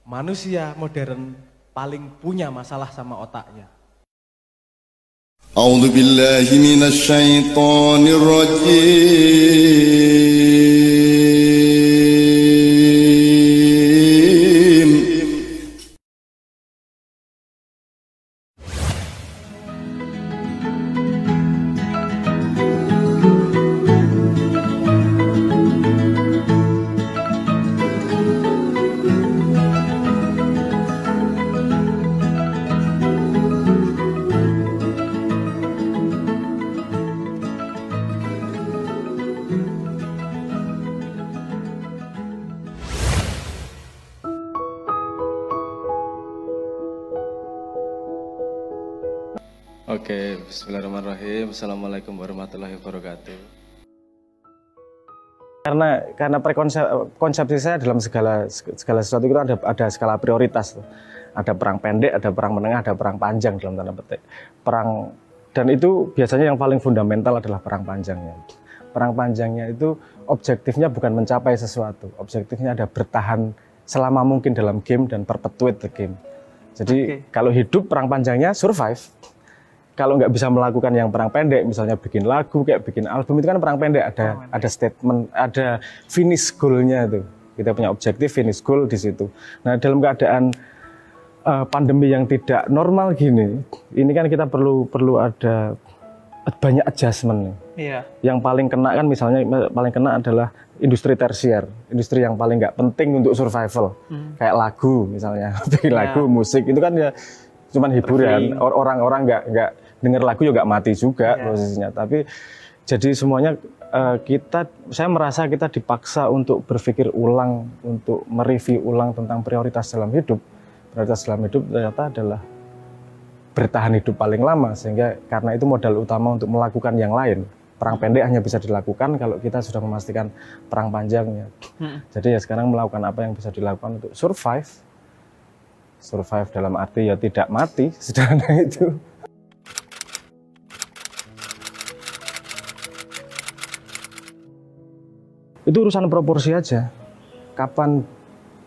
Manusia modern paling punya masalah sama otaknya. A'udzu billahi minasy syaithanir rajim. Oke, bismillahirrahmanirrahim. Assalamualaikum warahmatullahi wabarakatuh. Karena konsepsi saya dalam segala sesuatu itu ada skala prioritas. Ada perang pendek, ada perang menengah, ada perang panjang dalam tanda petik. Dan itu biasanya yang paling fundamental adalah perang panjangnya. Perang panjangnya itu objektifnya bukan mencapai sesuatu, objektifnya ada bertahan selama mungkin dalam game dan perpetuate the game. Jadi kalau hidup perang panjangnya survive. Kalau nggak bisa melakukan yang perang pendek, misalnya bikin lagu, kayak bikin album, itu kan perang pendek, ada statement, ada finish goal-nya itu. Kita punya objektif, finish goal di situ. Nah, dalam keadaan pandemi yang tidak normal gini, ini kan kita perlu ada banyak adjustment. Iya. Yang paling kena kan misalnya, paling kena adalah industri tersier, industri yang paling nggak penting untuk survival. Kayak lagu misalnya, bikin lagu, musik, itu kan ya cuman hiburan. Orang-orang nggak denger lagu juga nggak mati juga posisinya. Tapi jadi semuanya saya merasa kita dipaksa untuk berpikir ulang, untuk mereview ulang tentang prioritas dalam hidup. Prioritas dalam hidup ternyata adalah bertahan hidup paling lama, sehingga karena itu modal utama untuk melakukan yang lain. Perang pendek hanya bisa dilakukan kalau kita sudah memastikan perang panjangnya. Jadi ya sekarang melakukan apa yang bisa dilakukan untuk survive. Survive dalam arti ya tidak mati, sederhana itu. Itu urusan proporsi aja. Kapan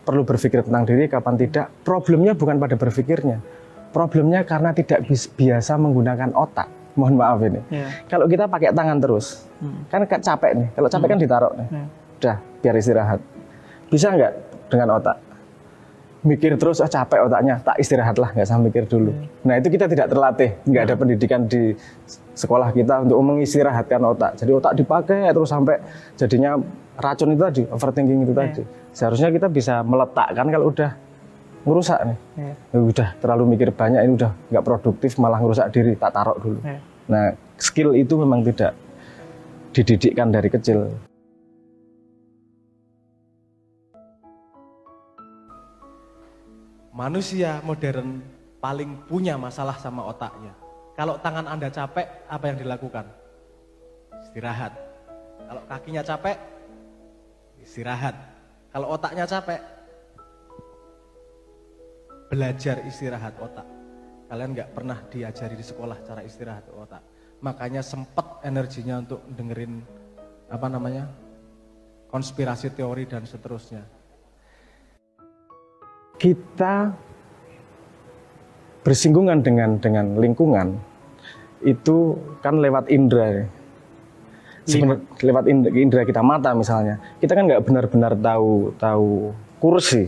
perlu berpikir tentang diri, kapan tidak. Problemnya bukan pada berpikirnya. Problemnya karena tidak biasa menggunakan otak. Mohon maaf ini. Kalau kita pakai tangan terus, kan capek nih. Kalau capek kan ditaruh nih. Udah, biar istirahat. Bisa nggak dengan otak? Mikir terus, capek otaknya, tak istirahatlah, nggak usah mikir dulu. Nah itu kita tidak terlatih, nggak ada pendidikan di sekolah kita untuk mengistirahatkan otak. Jadi otak dipakai terus sampai jadinya racun itu tadi, overthinking itu tadi. Seharusnya kita bisa meletakkan kalau udah ngerusak nih. Udah terlalu mikir banyak, ini udah nggak produktif, malah ngerusak diri, tak taruh dulu. Nah skill itu memang tidak dididikkan dari kecil. Manusia modern paling punya masalah sama otaknya. Kalau tangan Anda capek, apa yang dilakukan? Istirahat. Kalau kakinya capek, istirahat. Kalau otaknya capek, belajar istirahat otak. Kalian nggak pernah diajari di sekolah cara istirahat otak. Makanya sempet energinya untuk dengerin konspirasi teori dan seterusnya. Kita bersinggungan dengan lingkungan itu kan lewat indera. Lewat indera kita, mata misalnya. Kita kan nggak benar-benar tahu kursi.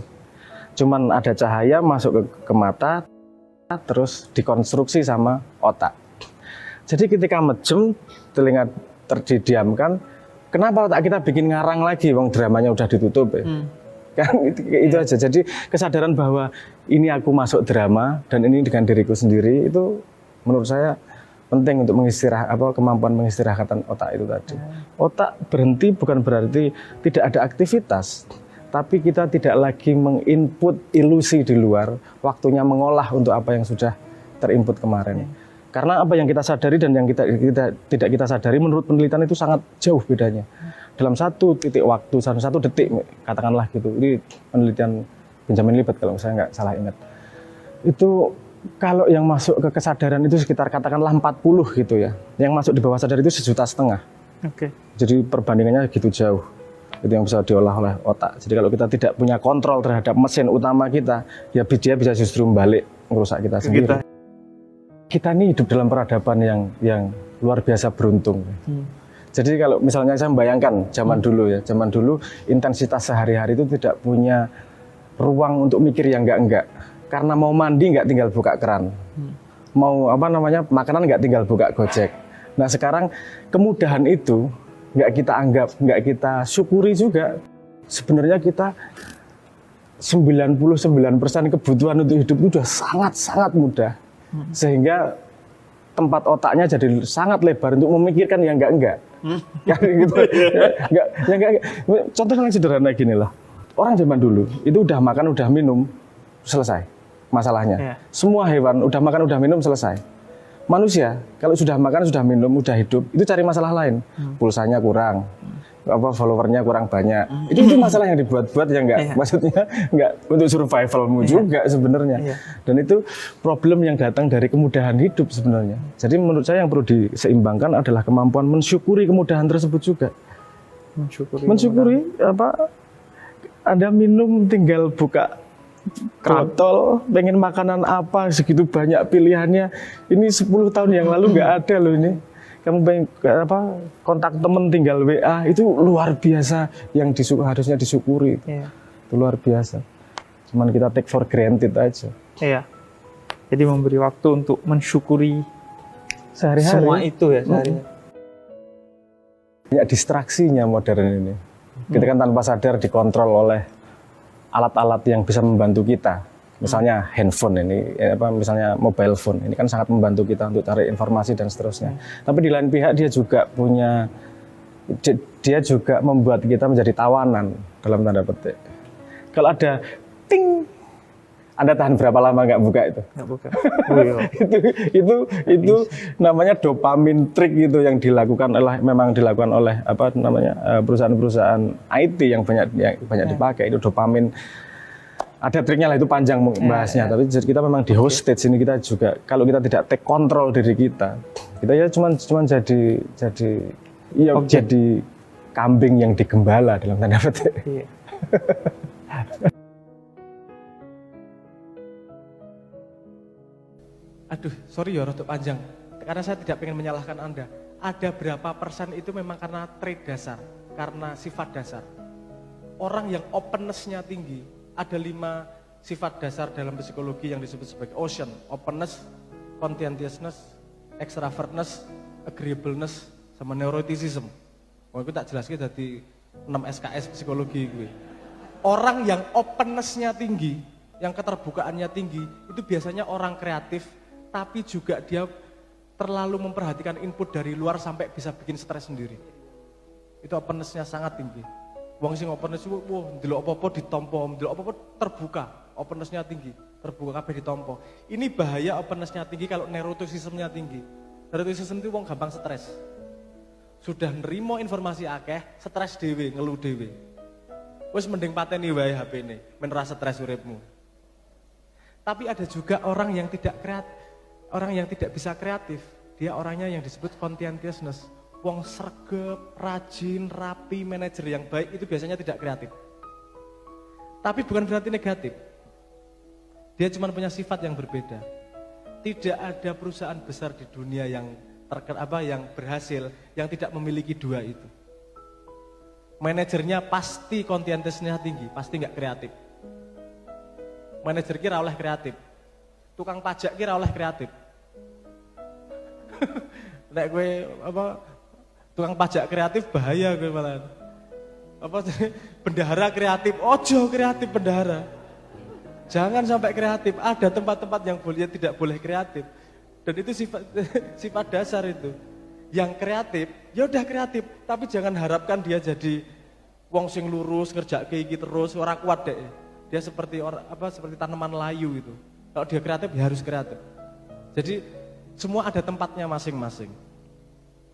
Cuman ada cahaya masuk ke mata, terus dikonstruksi sama otak. Jadi ketika mejem, telinga terdiamkan, kenapa otak kita bikin ngarang lagi, wong dramanya udah ditutup ya? Kan itu aja. Jadi kesadaran bahwa ini aku masuk drama dan ini dengan diriku sendiri, itu menurut saya penting untuk kemampuan mengistirahatkan otak itu tadi. Otak berhenti bukan berarti tidak ada aktivitas, tapi kita tidak lagi menginput ilusi di luar, waktunya mengolah untuk apa yang sudah terinput kemarin. Karena apa yang kita sadari dan yang tidak kita sadari menurut penelitian itu sangat jauh bedanya. Dalam satu titik waktu, satu detik, katakanlah gitu. Ini penelitian Benjamin Libet kalau saya nggak salah ingat. Itu kalau yang masuk ke kesadaran itu sekitar katakanlah 40 gitu ya. Yang masuk di bawah sadar itu 1,5 juta. Jadi perbandingannya gitu jauh. itu yang bisa diolah oleh otak. Jadi kalau kita tidak punya kontrol terhadap mesin utama kita, ya dia bisa justru balik merusak kita sendiri. Kita ini hidup dalam peradaban yang luar biasa beruntung. Jadi kalau misalnya saya membayangkan zaman dulu ya, zaman dulu intensitas sehari-hari itu tidak punya ruang untuk mikir yang enggak. Karena mau mandi nggak tinggal buka keran, mau makanan nggak tinggal buka Gojek. Nah sekarang kemudahan itu nggak kita anggap, nggak kita syukuri juga. Sebenarnya kita 99% kebutuhan untuk hidup itu sudah sangat-sangat mudah. Sehingga tempat otaknya jadi sangat lebar untuk memikirkan yang enggak. Gitu. Enggak. Contoh yang sederhana gini lah. Orang zaman dulu itu udah makan, udah minum, selesai masalahnya. Semua hewan udah makan, udah minum, selesai. Manusia kalau sudah makan, sudah minum, udah hidup, itu cari masalah lain. Pulsanya kurang, followernya kurang banyak. Itu masalah yang dibuat-buat ya enggak. Maksudnya enggak untuk survivalmu juga sebenarnya. Dan itu problem yang datang dari kemudahan hidup sebenarnya. Jadi menurut saya yang perlu diseimbangkan adalah kemampuan mensyukuri kemudahan tersebut juga. Mensyukuri Anda minum tinggal buka botol, pengen makanan apa, segitu banyak pilihannya. Ini 10 tahun yang lalu nggak ada loh ini. Kamu pengen kontak temen tinggal WA, itu luar biasa yang harusnya disyukuri. Itu luar biasa. Cuman kita take for granted aja. Iya. Jadi memberi waktu untuk mensyukuri sehari-hari. Semua itu ya sehari-hari. Banyak distraksinya modern ini. Kita kan tanpa sadar dikontrol oleh alat-alat yang bisa membantu kita, misalnya handphone ini, misalnya mobile phone ini kan sangat membantu kita untuk cari informasi dan seterusnya. Tapi di lain pihak dia juga membuat kita menjadi tawanan dalam tanda petik. Kalau ada ting, Anda tahan berapa lama nggak buka itu? Nggak buka. itu namanya dopamin trick gitu yang dilakukan oleh perusahaan-perusahaan IT yang banyak dipakai. Itu dopamin. Ada triknya lah, itu panjang bahasnya. Tapi kita memang di hostage ini, kita juga kalau kita tidak take control diri kita ya cuman jadi kambing yang digembala dalam tanda petik. Aduh, sorry ya, rotok panjang. Karena saya tidak ingin menyalahkan Anda. Ada berapa persen itu memang karena trait dasar, karena sifat dasar. Orang yang openness-nya tinggi, ada 5 sifat dasar dalam psikologi yang disebut sebagai ocean. Openness, conscientiousness, extravertness, agreeableness, sama neuroticism. Aku tak jelaskan dari 6 SKS psikologi gue. Orang yang openness-nya tinggi, yang keterbukaannya tinggi, itu biasanya orang kreatif, tapi juga dia terlalu memperhatikan input dari luar sampai bisa bikin stres sendiri. Itu openness-nya sangat tinggi. Wong sing openness itu, ndelok apa-apa ditompo, ndelok apa-apa terbuka, openness-nya tinggi, terbuka kabeh ditompo. Ini bahaya openness-nya tinggi kalau neuroticism-nya tinggi. Neuroticism itu wong gampang stres. Sudah nerimo informasi akeh, stres dhewe, ngeluh dhewe. Wis mending pateni wae HP-ne, men ra stres uripmu. Tapi ada juga orang yang tidak kreatif. Orang yang tidak bisa kreatif, dia orangnya yang disebut conscientiousness. Wong sregep, rajin, rapi, manajer yang baik itu biasanya tidak kreatif. Tapi bukan berarti negatif. Dia cuma punya sifat yang berbeda. Tidak ada perusahaan besar di dunia yang yang berhasil yang tidak memiliki 2 itu. Manajernya pasti conscientiousness-nya tinggi, pasti nggak kreatif. Manajer kira oleh kreatif. Tukang pajak kira oleh kreatif. Nek gue tukang pajak kreatif bahaya gue malah. Bendahara kreatif, ojo kreatif bendahara. Jangan sampai kreatif. Ada tempat-tempat yang tidak boleh kreatif. Dan itu sifat dasar itu. Yang kreatif, ya udah kreatif, tapi jangan harapkan dia jadi wong sing lurus ngerjake iki terus ora kuat deh. Dia seperti seperti tanaman layu itu. Kalau dia kreatif ya harus kreatif. Jadi semua ada tempatnya masing-masing.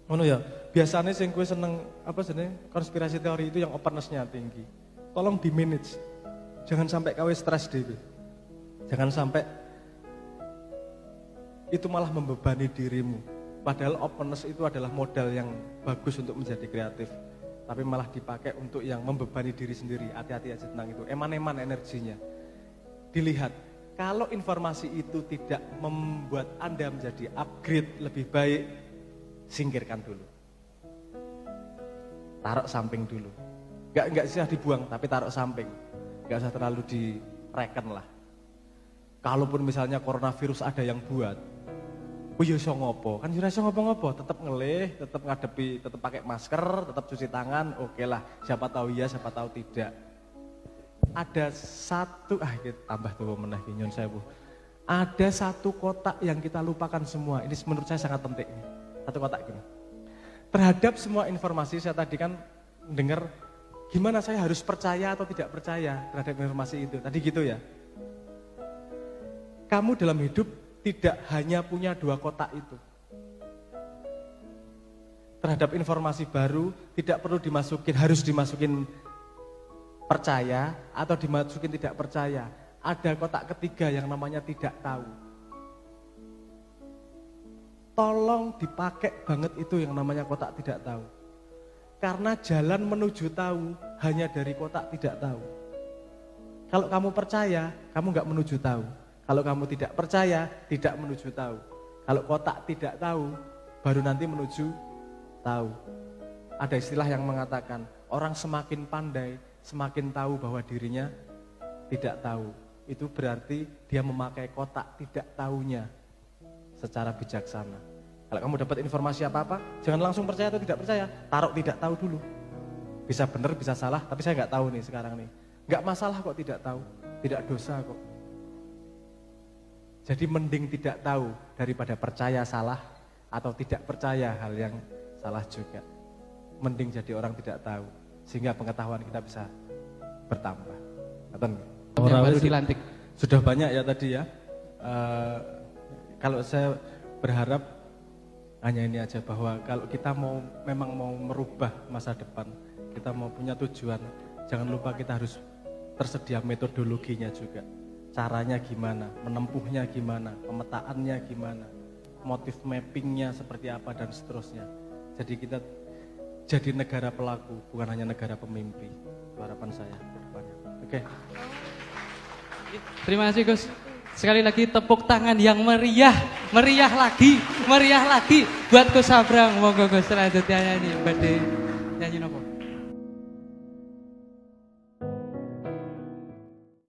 Ngono ya, biasanya sing gue seneng konspirasi teori itu yang openness-nya tinggi. Tolong di manage. Jangan sampai kowe stres dhewe. Jangan sampai itu malah membebani dirimu. Padahal openness itu adalah modal yang bagus untuk menjadi kreatif. tapi malah dipakai untuk yang membebani diri sendiri. Hati-hati aja tentang itu, eman-eman energinya. Dilihat, kalau informasi itu tidak membuat Anda menjadi upgrade lebih baik, singkirkan dulu. Taruh samping dulu. Enggak usah dibuang, tapi taruh samping. Enggak usah terlalu direken lah. Kalaupun misalnya coronavirus ada yang buat, ya iso ngopo, kan ora iso ngopo-ngopo, tetap ngelih, tetap ngadepi, tetap pakai masker, tetap cuci tangan, oke lah. Siapa tahu iya, siapa tahu tidak. Ada satu, tambah tuh meneh nyon sewu. Ada satu kotak yang kita lupakan semua. Ini menurut saya sangat penting. Satu kotak gini. Terhadap semua informasi, saya tadi kan dengar gimana saya harus percaya atau tidak percaya terhadap informasi itu. Tadi gitu ya. Kamu dalam hidup tidak hanya punya 2 kotak itu. Terhadap informasi baru tidak perlu dimasukin, harus dimasukin percaya atau dimasukin tidak percaya. Ada kotak ketiga yang namanya tidak tahu. Tolong dipakai banget itu yang namanya kotak tidak tahu. Karena jalan menuju tahu hanya dari kotak tidak tahu. Kalau kamu percaya, kamu nggak menuju tahu. Kalau kamu tidak percaya, tidak menuju tahu. Kalau kotak tidak tahu, baru nanti menuju tahu. Ada istilah yang mengatakan, orang semakin pandai, semakin tahu bahwa dirinya tidak tahu. Itu berarti dia memakai kotak tidak tahunya secara bijaksana. Kalau kamu dapat informasi apa-apa, jangan langsung percaya atau tidak percaya, taruh tidak tahu dulu. Bisa benar, bisa salah, tapi saya nggak tahu nih sekarang nih. Nggak masalah kok tidak tahu, tidak dosa kok. Jadi mending tidak tahu daripada percaya salah atau tidak percaya hal yang salah juga. Mending jadi orang tidak tahu sehingga pengetahuan kita bisa bertambah. Yang baru dilantik. Sudah banyak ya tadi ya. Kalau saya berharap hanya ini aja, bahwa kalau kita memang mau merubah masa depan, kita mau punya tujuan, jangan lupa kita harus tersedia metodologinya juga. Caranya gimana, menempuhnya gimana, pemetaannya gimana, motif mappingnya seperti apa dan seterusnya. Jadi kita jadi negara pelaku, bukan hanya negara pemimpi. Itu harapan saya ke depannya. Oke. Terima kasih Gus. Sekali lagi tepuk tangan yang meriah lagi buat Gus Abrang. Monggo Gus selanjutnya nyanyi, badhe nyanyi nopo?